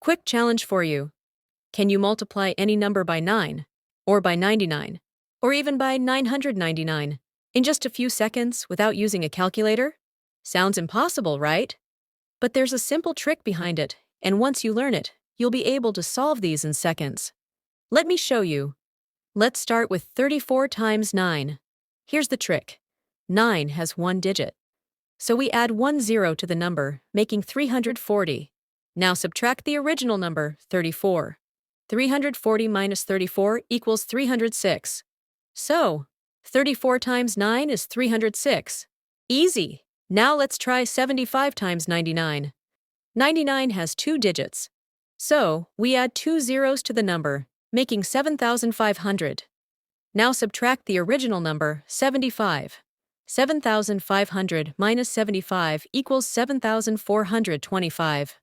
Quick challenge for you. Can you multiply any number by 9, or by 99, or even by 999 in just a few seconds without using a calculator? Sounds impossible, right? But there's a simple trick behind it, and once you learn it, you'll be able to solve these in seconds. Let me show you. Let's start with 34 times 9. Here's the trick. 9 has one digit. So we add 1 0 to the number, making 340. Now subtract the original number, 34. 340 minus 34 equals 306. So, 34 times 9 is 306. Easy! Now let's try 75 times 99. 99 has two digits. So, we add 2 zeros to the number, making 7,500. Now subtract the original number, 75. 7,500 minus 75 equals 7,425.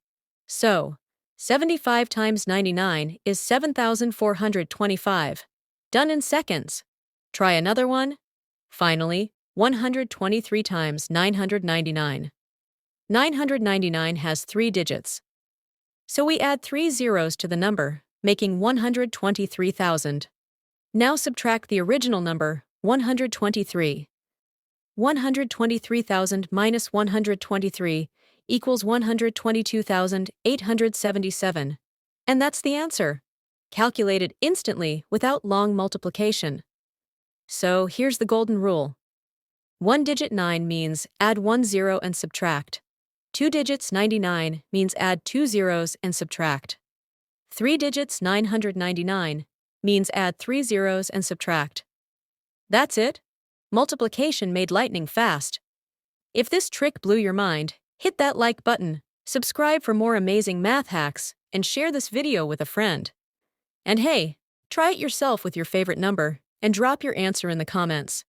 So, 75 times 99 is 7,425. Done in seconds. Try another one. Finally, 123 times 999. 999 has three digits. So we add 3 zeros to the number, making 123,000. Now subtract the original number, 123. 123,000 minus 123 equals 122,877. And that's the answer. Calculated instantly without long multiplication. So here's the golden rule. One digit 9 means add 1 0 and subtract. Two digits 99 means add 2 zeros and subtract. Three digits 999 means add 3 zeros and subtract. That's it. Multiplication made lightning fast. If this trick blew your mind, hit that like button, subscribe for more amazing math hacks, and share this video with a friend. And hey, try it yourself with your favorite number, and drop your answer in the comments.